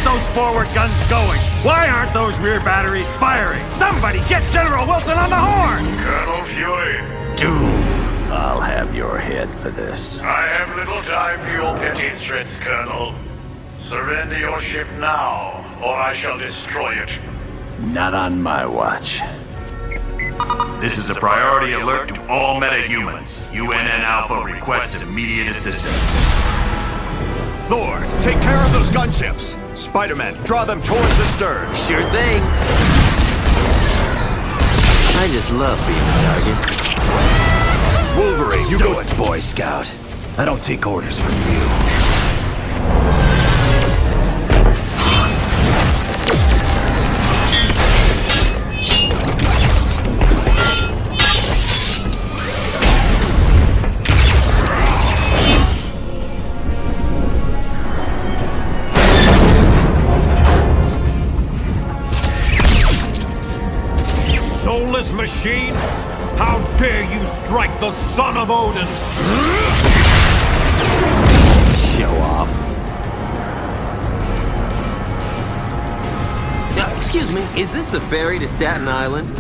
those forward guns going? Why aren't those rear batteries firing? Somebody get General Wilson on the horn! Colonel Fury. Doom, I'll have your head for this. I have little time for your petty threats, Colonel. Surrender your ship now, or I shall destroy it. Not on my watch. This is a priority alert to all metahumans. UNN Alpha requests immediate assistance. Thor, take care of those gunships. Spider-Man, draw them towards the stern. Sure thing. I just love being a target. Wolverine, you go it. Boy Scout. I don't take orders from you. Soulless machine! How dare you strike the son of Odin! Show off. Excuse me, is this the ferry to Staten Island?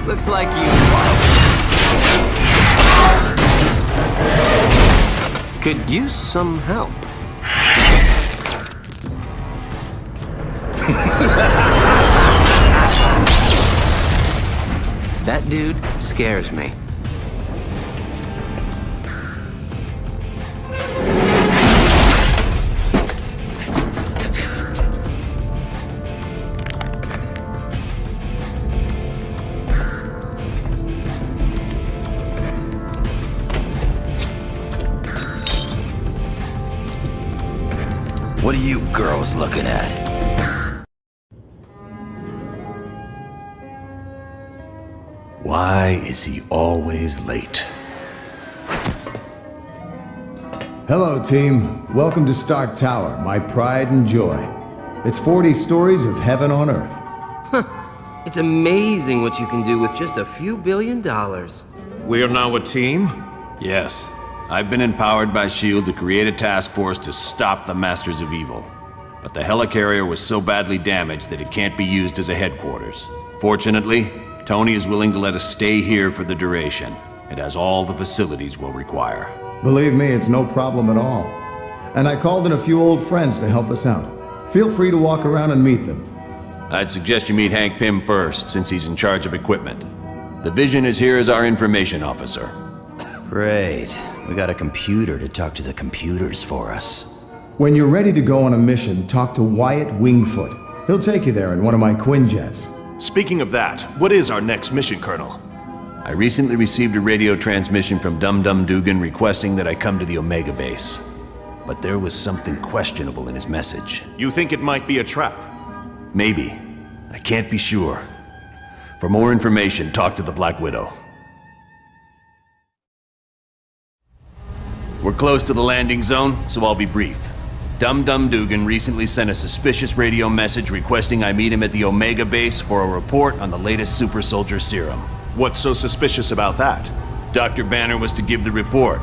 Looks like you could use some help. That dude scares me. What are you girls looking at? Why is he always late? Hello, team. Welcome to Stark Tower, my pride and joy. It's 40 stories of heaven on Earth. It's amazing what you can do with just a few $1 billion. We're now a team? Yes. I've been empowered by S.H.I.E.L.D. to create a task force to stop the Masters of Evil. But the helicarrier was so badly damaged that it can't be used as a headquarters. Fortunately, Tony is willing to let us stay here for the duration. It has all the facilities we'll require. Believe me, it's no problem at all. And I called in a few old friends to help us out. Feel free to walk around and meet them. I'd suggest you meet Hank Pym first, since he's in charge of equipment. The Vision is here as our information officer. Great. We got a computer to talk to the computers for us. When you're ready to go on a mission, talk to Wyatt Wingfoot. He'll take you there in one of my Quinjets. Speaking of that, what is our next mission, Colonel? I recently received a radio transmission from Dum Dum Dugan requesting that I come to the Omega base. But there was something questionable in his message. You think it might be a trap? Maybe. I can't be sure. For more information, talk to the Black Widow. We're close to the landing zone, so I'll be brief. Dum Dum Dugan recently sent a suspicious radio message requesting I meet him at the Omega base for a report on the latest super soldier serum. What's so suspicious about that? Dr. Banner was to give the report.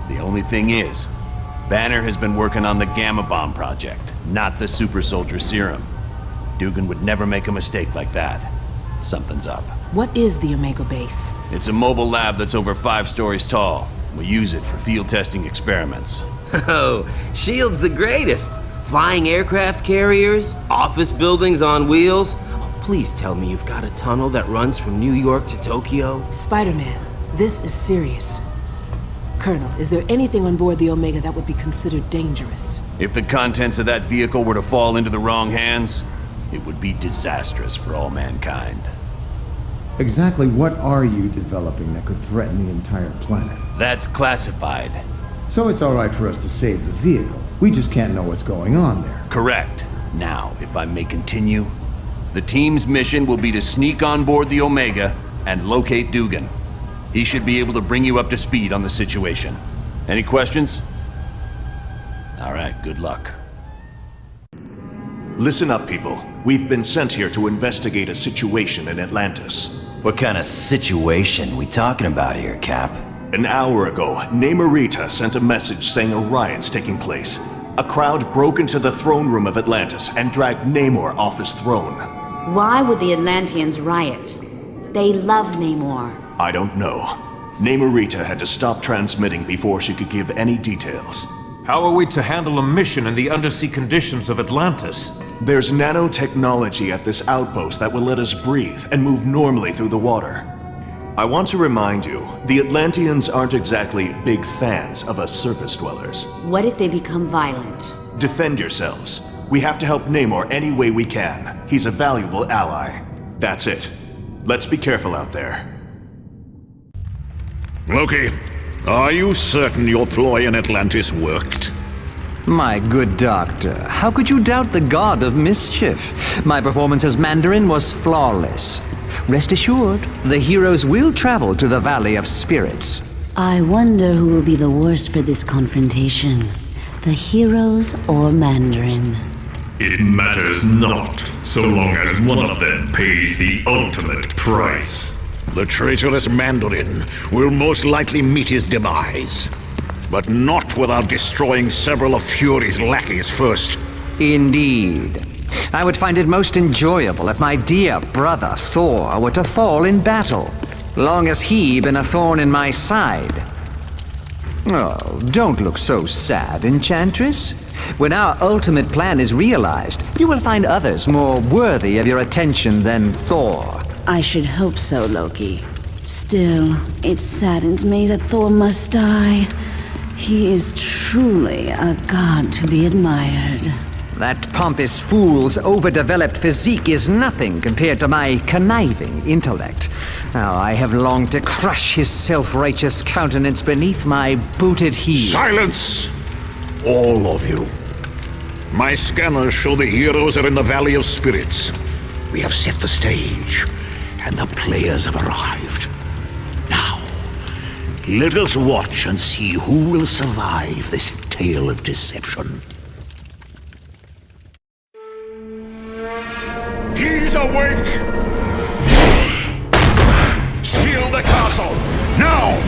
The only thing is, Banner has been working on the Gamma Bomb project, not the super soldier serum. Dugan would never make a mistake like that. Something's up. What is the Omega base? It's a mobile lab that's over 5 stories tall. We use it for field testing experiments. Oh, S.H.I.E.L.D's the greatest. Flying aircraft carriers, office buildings on wheels. Oh, please tell me you've got a tunnel that runs from New York to Tokyo. Spider-Man, this is serious. Colonel, is there anything on board the Omega that would be considered dangerous? If the contents of that vehicle were to fall into the wrong hands, it would be disastrous for all mankind. Exactly what are you developing that could threaten the entire planet? That's classified. So it's all right for us to save the vehicle. We just can't know what's going on there. Correct. Now, if I may continue, the team's mission will be to sneak on board the Omega and locate Dugan. He should be able to bring you up to speed on the situation. Any questions? All right, good luck. Listen up, people. We've been sent here to investigate a situation in Atlantis. What kind of situation we talking about here, Cap? An hour ago, Namorita sent a message saying a riot's taking place. A crowd broke into the throne room of Atlantis and dragged Namor off his throne. Why would the Atlanteans riot? They love Namor. I don't know. Namorita had to stop transmitting before she could give any details. How are we to handle a mission in the undersea conditions of Atlantis? There's nanotechnology at this outpost that will let us breathe and move normally through the water. I want to remind you, the Atlanteans aren't exactly big fans of us surface dwellers. What if they become violent? Defend yourselves. We have to help Namor any way we can. He's a valuable ally. That's it. Let's be careful out there. Loki, are you certain your ploy in Atlantis worked? My good doctor, how could you doubt the god of mischief? My performance as Mandarin was flawless. Rest assured, the heroes will travel to the Valley of Spirits. I wonder who will be the worst for this confrontation. The heroes or Mandarin? It matters not, so long as one of them pays the ultimate price. The traitorous Mandarin will most likely meet his demise. But not without destroying several of Fury's lackeys first. Indeed. I would find it most enjoyable if my dear brother Thor were to fall in battle, long as he been a thorn in my side. Oh, don't look so sad, Enchantress. When our ultimate plan is realized, you will find others more worthy of your attention than Thor. I should hope so, Loki. Still, it saddens me that Thor must die. He is truly a god to be admired. That pompous fool's overdeveloped physique is nothing compared to my conniving intellect. Now, I have longed to crush his self-righteous countenance beneath my booted heel. Silence! All of you. My scanners show the heroes are in the Valley of Spirits. We have set the stage, and the players have arrived. Now, let us watch and see who will survive this tale of deception. He's awake! Seal the castle! Now!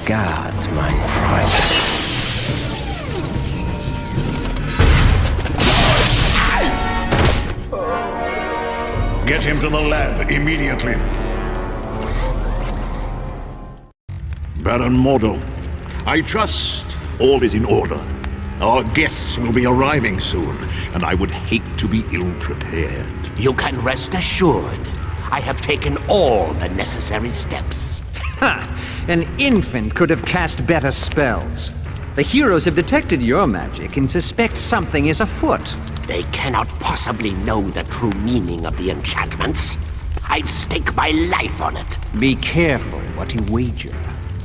God's mein Freund. Get him to the lab immediately. Baron Mordo, I trust all is in order. Our guests will be arriving soon, and I would hate to be ill-prepared. You can rest assured. I have taken all the necessary steps. Ha! An infant could have cast better spells. The heroes have detected your magic and suspect something is afoot. They cannot possibly know the true meaning of the enchantments. I'd stake my life on it. Be careful what you wager.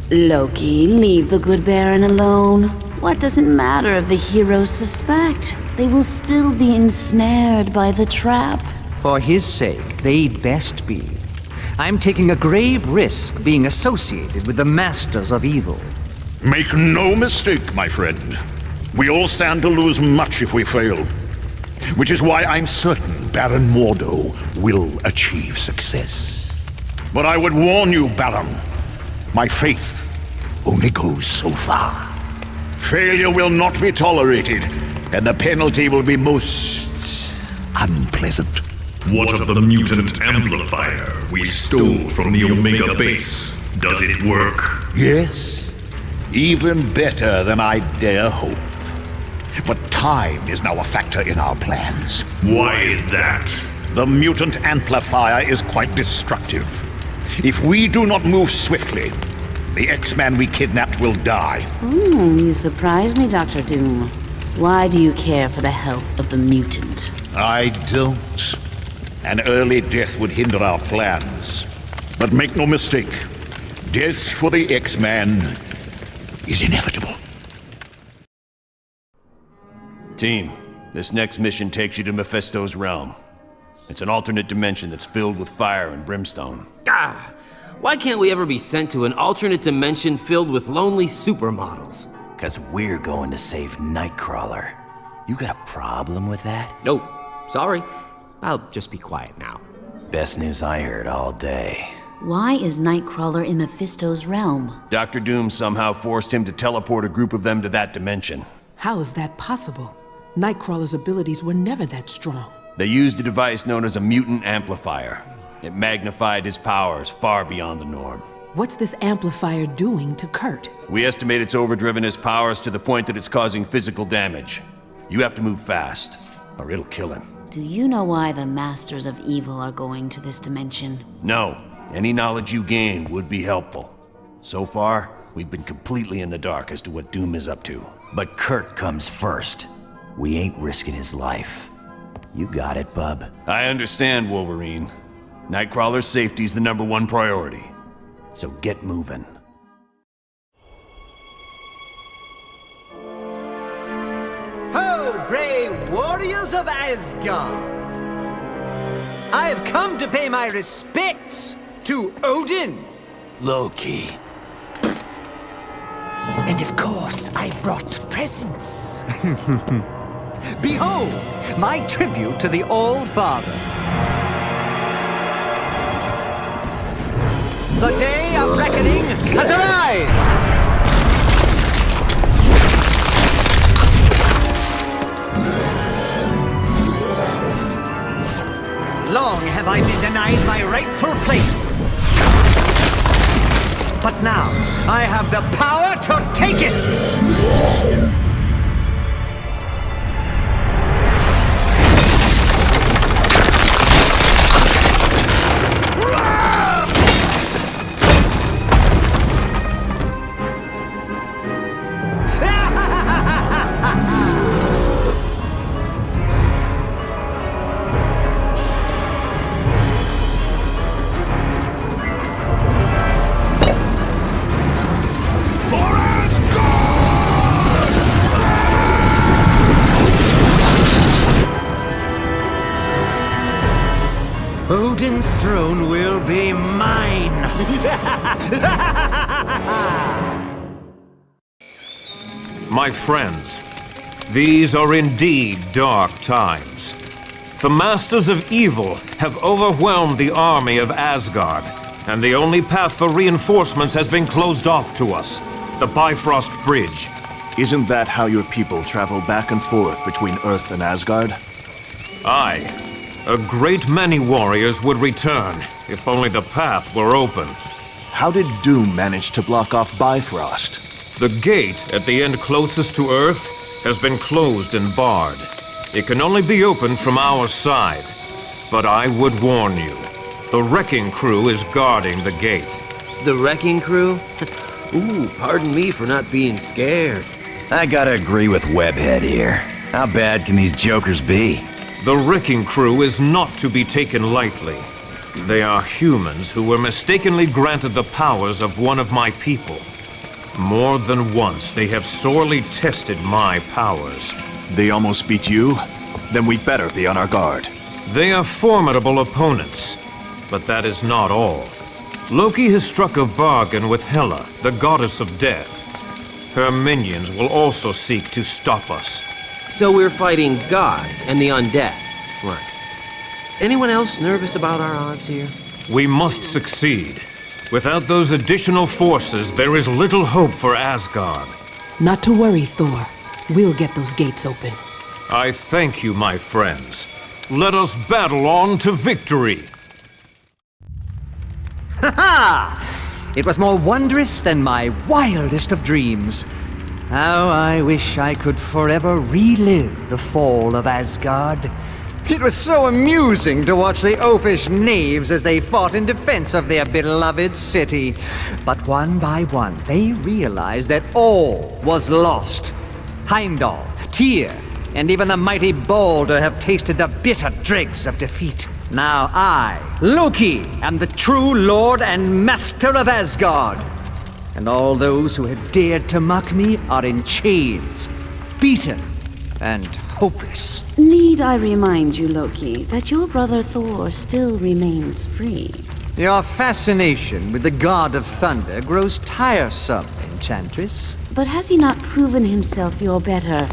Loki, leave the good Baron alone. What does it matter if the heroes suspect? They will still be ensnared by the trap. For his sake, they'd best be. I'm taking a grave risk being associated with the Masters of Evil. Make no mistake, my friend. We all stand to lose much if we fail. Which is why I'm certain Baron Mordo will achieve success. But I would warn you, Baron, my faith only goes so far. Failure will not be tolerated, and the penalty will be most unpleasant. What of the mutant amplifier we stole from the Omega base? Does it work? Yes. Even better than I dare hope. But time is now a factor in our plans. Why is that? The mutant amplifier is quite destructive. If we do not move swiftly, the X-Man we kidnapped will die. You surprise me, Dr. Doom. Why do you care for the health of the mutant? I don't. An early death would hinder our plans. But make no mistake, death for the X-Man is inevitable. Team, this next mission takes you to Mephisto's realm. It's an alternate dimension that's filled with fire and brimstone. Why can't we ever be sent to an alternate dimension filled with lonely supermodels? 'Cause we're going to save Nightcrawler. You got a problem with that? No, sorry. I'll just be quiet now. Best news I heard all day. Why is Nightcrawler in Mephisto's realm? Dr. Doom somehow forced him to teleport a group of them to that dimension. How is that possible? Nightcrawler's abilities were never that strong. They used a device known as a mutant amplifier. It magnified his powers far beyond the norm. What's this amplifier doing to Kurt? We estimate it's overdriven his powers to the point that it's causing physical damage. You have to move fast, or it'll kill him. Do you know why the Masters of Evil are going to this dimension? No. Any knowledge you gain would be helpful. So far, we've been completely in the dark as to what Doom is up to. But Kurt comes first. We ain't risking his life. You got it, bub. I understand, Wolverine. Nightcrawler's safety's the #1 priority. So get moving. Ho, brave warriors of Asgard! I have come to pay my respects to Odin. Loki. And of course, I brought presents. Behold, my tribute to the All-Father. The day of reckoning has arrived! Long have I been denied my rightful place. But now, I have the power to take it! Odin's throne will be mine! My friends, these are indeed dark times. The Masters of Evil have overwhelmed the army of Asgard, and the only path for reinforcements has been closed off to us, the Bifrost Bridge. Isn't that how your people travel back and forth between Earth and Asgard? Aye. A great many warriors would return, if only the path were open. How did Doom manage to block off Bifrost? The gate at the end closest to Earth has been closed and barred. It can only be opened from our side. But I would warn you, the wrecking crew is guarding the gate. The wrecking crew? Ooh, pardon me for not being scared. I gotta agree with Webhead here. How bad can these jokers be? The wrecking crew is not to be taken lightly. They are humans who were mistakenly granted the powers of one of my people. More than once, they have sorely tested my powers. They almost beat you? Then we'd better be on our guard. They are formidable opponents, but that is not all. Loki has struck a bargain with Hela, the goddess of death. Her minions will also seek to stop us. So we're fighting gods and the undead. Right. Anyone else nervous about our odds here? We must succeed. Without those additional forces, there is little hope for Asgard. Not to worry, Thor. We'll get those gates open. I thank you, my friends. let us battle on to victory. Ha ha! It was more wondrous than my wildest of dreams. How I wish I could forever relive the fall of Asgard. It was so amusing to watch the oafish knaves as they fought in defense of their beloved city. But one by one, they realized that all was lost. Heimdall, Tyr, and even the mighty Balder have tasted the bitter dregs of defeat. Now I, Loki, am the true lord and master of Asgard. And all those who had dared to mock me are in chains, beaten, and hopeless. Need I remind you, Loki, that your brother Thor still remains free? Your fascination with the god of thunder grows tiresome, Enchantress. But has he not proven himself your better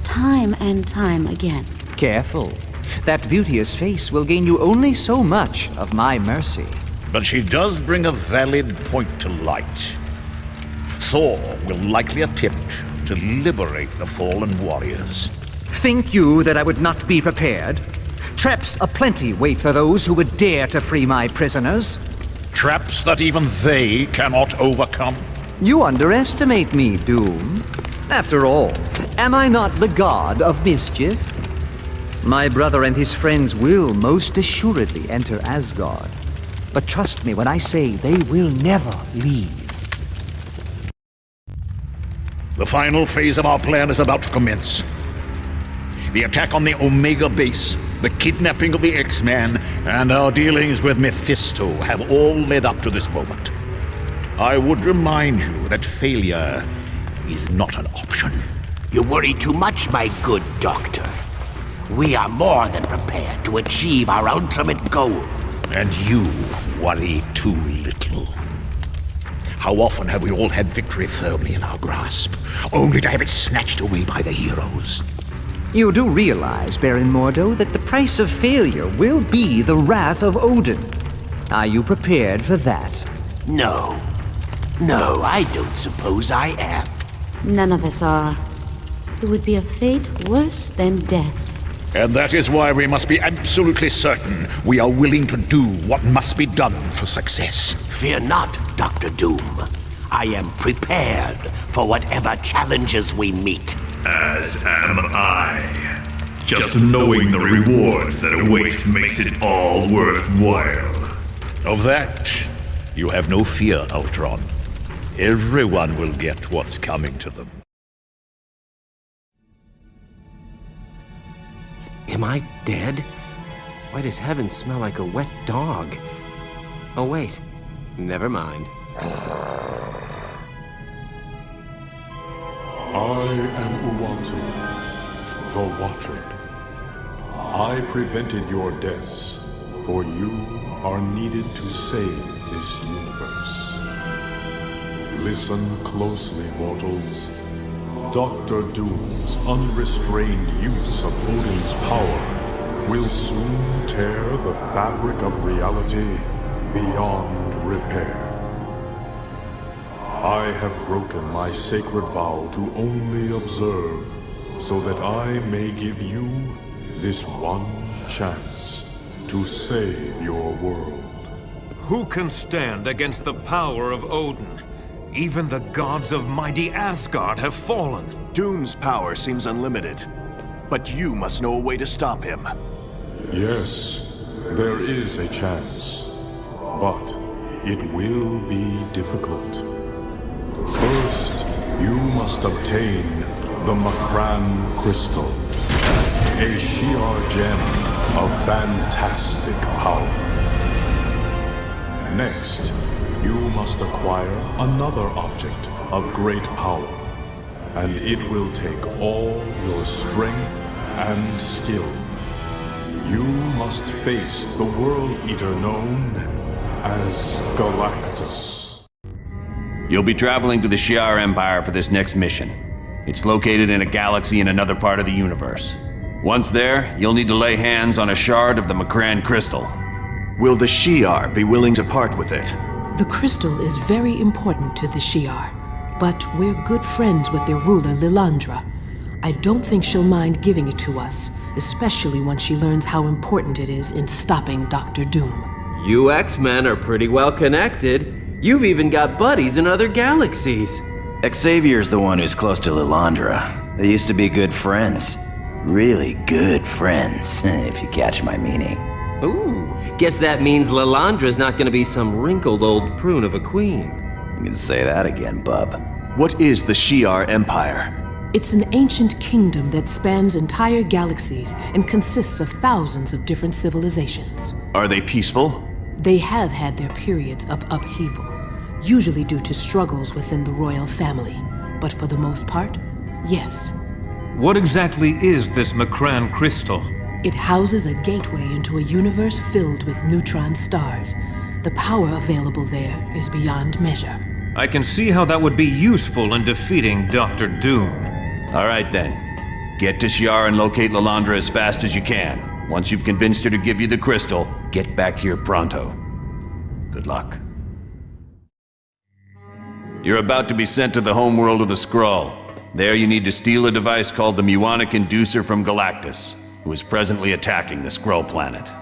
time and time again? Careful. That beauteous face will gain you only so much of my mercy. But she does bring a valid point to light. Thor will likely attempt to liberate the fallen warriors. Think you that I would not be prepared? Traps aplenty wait for those who would dare to free my prisoners. Traps that even they cannot overcome? You underestimate me, Doom. After all, am I not the god of mischief? My brother and his friends will most assuredly enter Asgard. But trust me when I say they will never leave. The final phase of our plan is about to commence. The attack on the Omega base, the kidnapping of the X-Man, and our dealings with Mephisto have all led up to this moment. I would remind you that failure is not an option. You worry too much, my good doctor. We are more than prepared to achieve our ultimate goal. And you worry too little. How often have we all had victory firmly in our grasp, only to have it snatched away by the heroes? You do realize, Baron Mordo, that the price of failure will be the wrath of Odin. Are you prepared for that? No. No, I don't suppose I am. None of us are. It would be a fate worse than death. And that is why we must be absolutely certain we are willing to do what must be done for success. Fear not, Dr. Doom. I am prepared for whatever challenges we meet. As am I. Just knowing the rewards that await makes it all worthwhile. Of that, you have no fear, Ultron. Everyone will get what's coming to them. Am I dead? Why does heaven smell like a wet dog? Oh wait, never mind. I am Uatu, the Watcher. I prevented your deaths, for you are needed to save this universe. Listen closely, mortals. Dr. Doom's unrestrained use of Odin's power will soon tear the fabric of reality beyond repair. I have broken my sacred vow to only observe, so that I may give you this one chance to save your world. Who can stand against the power of Odin? Even the gods of mighty Asgard have fallen. Doom's power seems unlimited, but you must know a way to stop him. Yes, there is a chance, but it will be difficult. First, you must obtain the Makran Crystal, a Shi'ar gem of fantastic power. Next, you must acquire another object of great power, and it will take all your strength and skill. You must face the World Eater known as Galactus. You'll be traveling to the Shi'ar Empire for this next mission. It's located in a galaxy in another part of the universe. Once there, you'll need to lay hands on a shard of the Makran Crystal. Will the Shi'ar be willing to part with it? The crystal is very important to the Shi'ar, but we're good friends with their ruler, Lilandra. I don't think she'll mind giving it to us, especially once she learns how important it is in stopping Dr. Doom. You X-Men are pretty well connected. You've even got buddies in other galaxies. Xavier's the one who's close to Lilandra. They used to be good friends. Really good friends, if you catch my meaning. Ooh, guess that means Lilandra's not gonna be some wrinkled old prune of a queen. You can say that again, bub. What is the Shi'ar Empire? It's an ancient kingdom that spans entire galaxies and consists of thousands of different civilizations. Are they peaceful? They have had their periods of upheaval, usually due to struggles within the royal family. But for the most part, yes. What exactly is this Macran crystal? It houses a gateway into a universe filled with neutron stars. The power available there is beyond measure. I can see how that would be useful in defeating Dr. Doom. All right then. Get to Shi'ar and locate Lilandra as fast as you can. Once you've convinced her to give you the crystal, get back here pronto. Good luck. You're about to be sent to the homeworld of the Skrull. There you need to steal a device called the Muonic Inducer from Galactus, who is presently attacking the Skrull planet.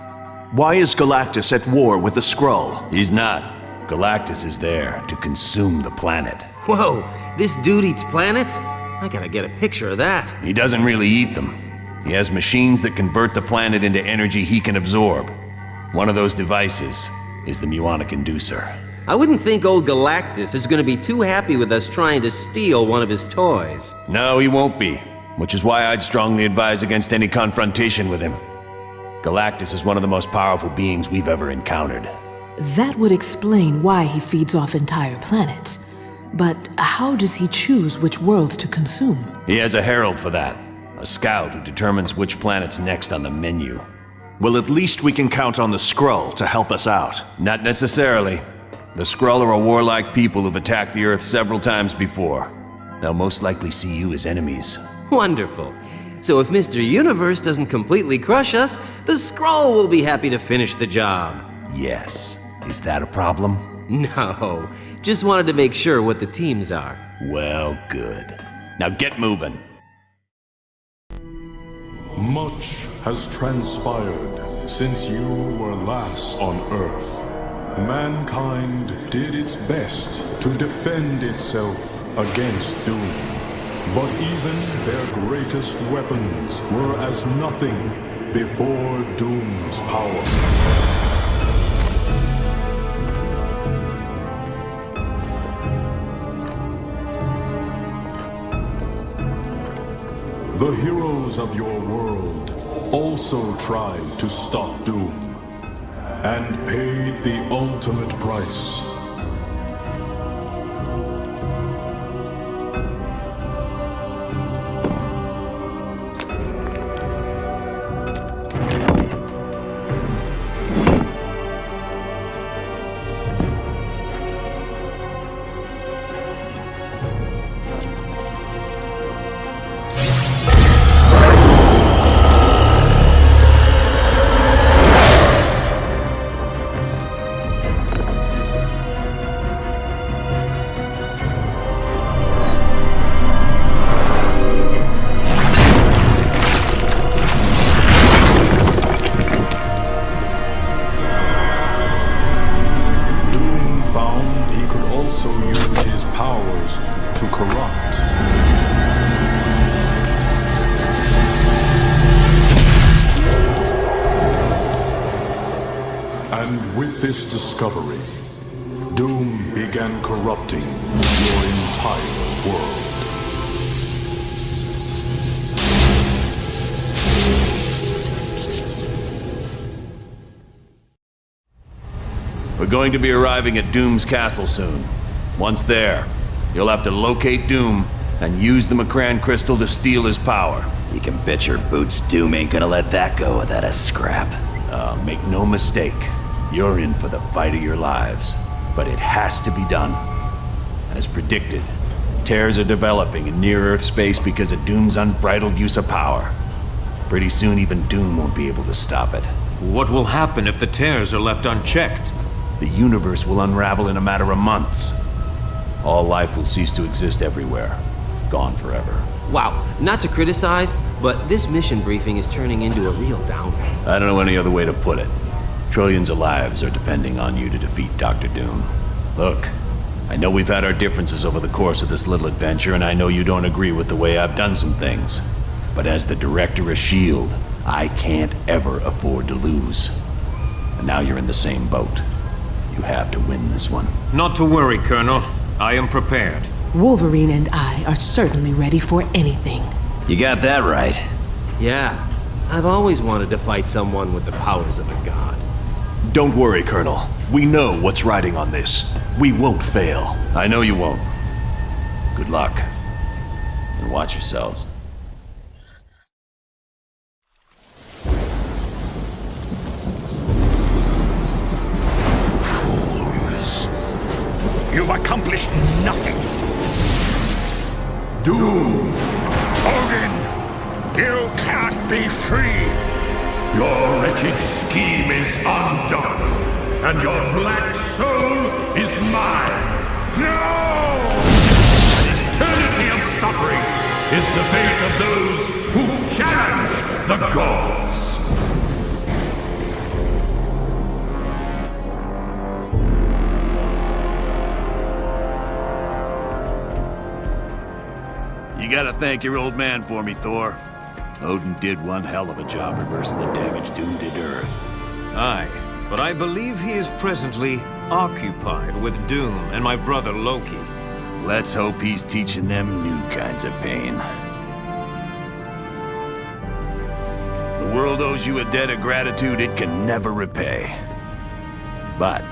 Why is Galactus at war with the Skrull? He's not. Galactus is there to consume the planet. Whoa, this dude eats planets? I gotta get a picture of that. He doesn't really eat them. He has machines that convert the planet into energy he can absorb. One of those devices is the Muonic Inducer. I wouldn't think old Galactus is gonna be too happy with us trying to steal one of his toys. No, he won't be, which is why I'd strongly advise against any confrontation with him. Galactus is one of the most powerful beings we've ever encountered. That would explain why he feeds off entire planets. But how does he choose which worlds to consume? He has a herald for that. A scout who determines which planet's next on the menu. Well, at least we can count on the Skrull to help us out. Not necessarily. The Skrull are a warlike people who've attacked the Earth several times before. They'll most likely see you as enemies. Wonderful. So if Mr. Universe doesn't completely crush us, the Skrull will be happy to finish the job. Yes. Is that a problem? No. Just wanted to make sure what the teams are. Well, good. Now get moving. Much has transpired since you were last on Earth. Mankind did its best to defend itself against Doom. But even their greatest weapons were as nothing before Doom's power. The heroes of your world also tried to stop Doom, and paid the ultimate price. And with this discovery, Doom began corrupting your entire world. We're going to be arriving at Doom's castle soon. Once there, you'll have to locate Doom and use the Macran crystal to steal his power. You can bet your boots Doom ain't gonna let that go without a scrap. Make no mistake. You're in for the fight of your lives. But it has to be done. As predicted, tears are developing in near-Earth space because of Doom's unbridled use of power. Pretty soon even Doom won't be able to stop it. What will happen if the tears are left unchecked? The universe will unravel in a matter of months. All life will cease to exist everywhere. Gone forever. Wow, not to criticize, but this mission briefing is turning into a real downer. I don't know any other way to put it. Trillions of lives are depending on you to defeat Dr. Doom. Look, I know we've had our differences over the course of this little adventure, and I know you don't agree with the way I've done some things. But as the director of S.H.I.E.L.D., I can't ever afford to lose. And now you're in the same boat. You have to win this one. Not to worry, Colonel. I am prepared. Wolverine and I are certainly ready for anything. You got that right. Yeah, I've always wanted to fight someone with the powers of a god. Don't worry, Colonel. We know what's riding on this. We won't fail. I know you won't. Good luck. And watch yourselves. Fools. You've accomplished nothing. Doom! Odin, you can't be free. Your wretched scheme is undone, and your black soul is mine. No! An eternity of suffering is the fate of those who challenge the gods. You gotta thank your old man for me, Thor. Odin did one hell of a job reversing the damage Doom did to Earth. Aye, but I believe he is presently occupied with Doom and my brother Loki. Let's hope he's teaching them new kinds of pain. The world owes you a debt of gratitude it can never repay. But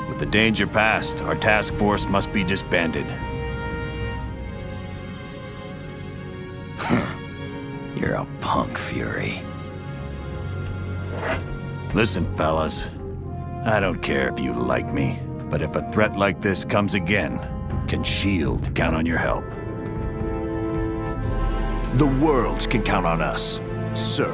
with the danger past, our task force must be disbanded. You're a punk, Fury. Listen, fellas. I don't care if you like me, but if a threat like this comes again, can S.H.I.E.L.D. count on your help? The world can count on us, sir.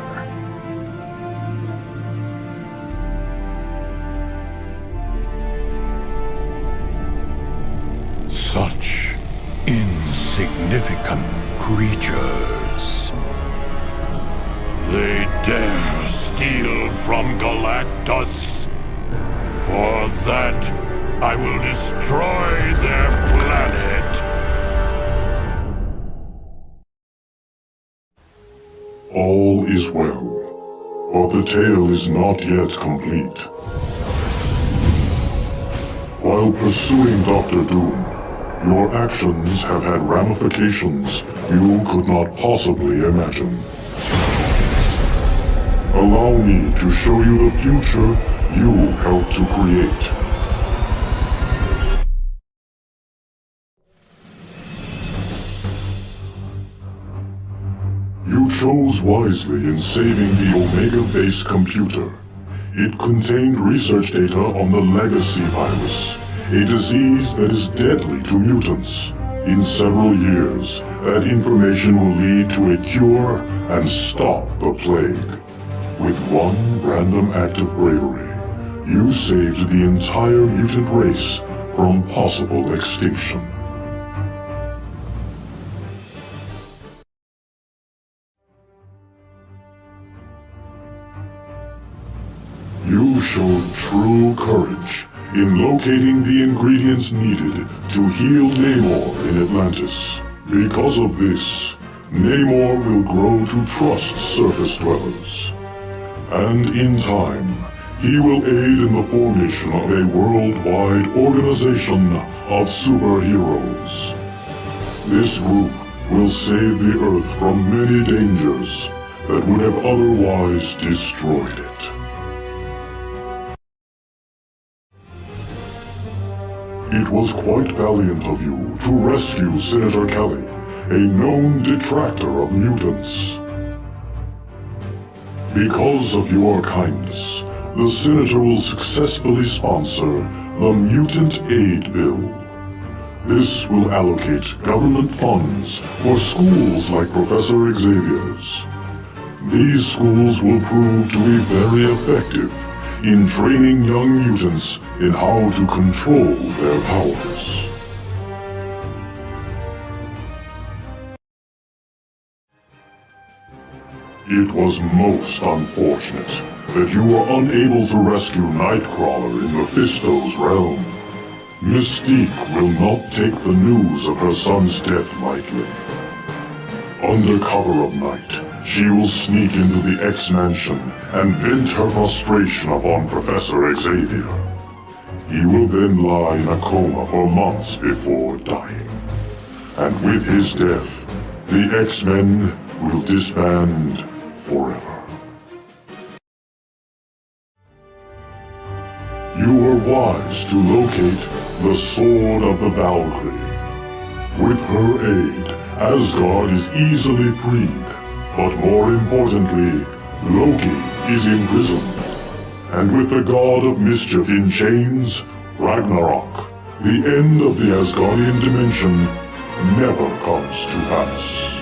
Such insignificant creatures. They dare steal from Galactus. For that, I will destroy their planet. All is well, but the tale is not yet complete. While pursuing Dr. Doom, your actions have had ramifications you could not possibly imagine. Allow me to show you the future you helped to create. You chose wisely in saving the Omega Base computer. It contained research data on the Legacy virus, a disease that is deadly to mutants. In several years, that information will lead to a cure and stop the plague. With one random act of bravery, you saved the entire mutant race from possible extinction. You showed true courage in locating the ingredients needed to heal Namor in Atlantis. Because of this, Namor will grow to trust surface dwellers. And in time, he will aid in the formation of a worldwide organization of superheroes. This group will save the Earth from many dangers that would have otherwise destroyed it. It was quite valiant of you to rescue Senator Kelly, a known detractor of mutants. Because of your kindness, the Senator will successfully sponsor the Mutant Aid Bill. This will allocate government funds for schools like Professor Xavier's. These schools will prove to be very effective in training young mutants in how to control their powers. It was most unfortunate that you were unable to rescue Nightcrawler in Mephisto's realm. Mystique will not take the news of her son's death lightly. Under cover of night, she will sneak into the X-Mansion and vent her frustration upon Professor Xavier. He will then lie in a coma for months before dying. And with his death, the X-Men will disband forever. You were wise to locate the Sword of the Valkyrie. With her aid, Asgard is easily freed, but more importantly, Loki is imprisoned. And with the God of Mischief in chains, Ragnarok, the end of the Asgardian dimension, never comes to pass.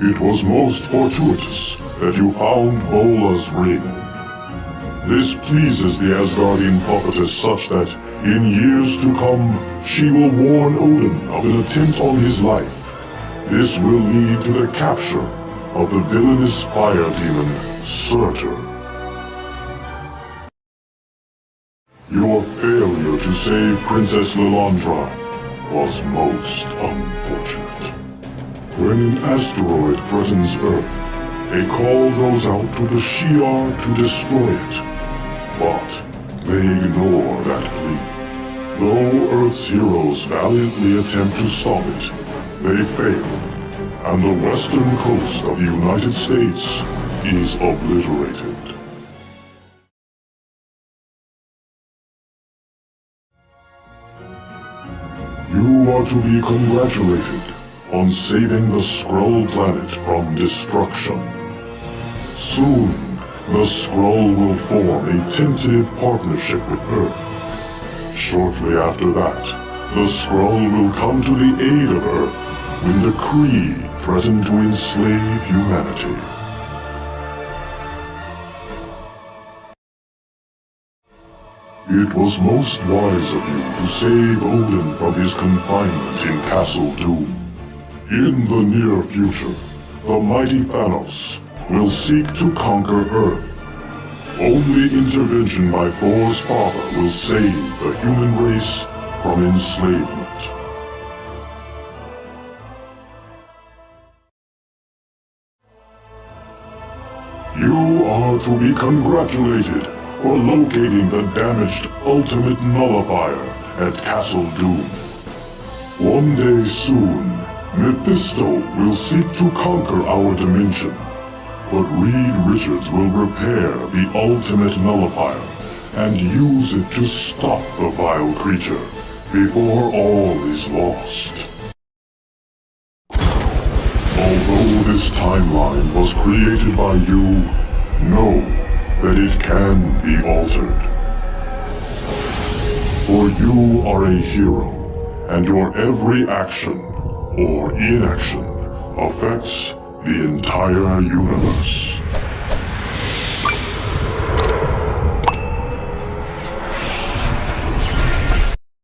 It was most fortuitous that you found Vola's ring. This pleases the Asgardian prophetess such that, in years to come, she will warn Odin of an attempt on his life. This will lead to the capture of the villainous fire demon, Surtur. Your failure to save Princess Lilandra was most unfortunate. When an asteroid threatens Earth, a call goes out to the Shi'ar to destroy it. But they ignore that plea. Though Earth's heroes valiantly attempt to stop it, they fail, and the western coast of the United States is obliterated. You are to be congratulated on saving the Skrull planet from destruction. Soon, the Skrull will form a tentative partnership with Earth. Shortly after that, the Skrull will come to the aid of Earth when the Kree threaten to enslave humanity. It was most wise of you to save Odin from his confinement in Castle Doom. In the near future, the mighty Thanos will seek to conquer Earth. Only intervention by Thor's father will save the human race from enslavement. You are to be congratulated for locating the damaged Ultimate Nullifier at Castle Doom. One day soon, Mephisto will seek to conquer our dimension, but Reed Richards will repair the Ultimate Nullifier and use it to stop the vile creature before all is lost. Although this timeline was created by you, know that it can be altered. For you are a hero, and your every action or inaction affects the entire universe.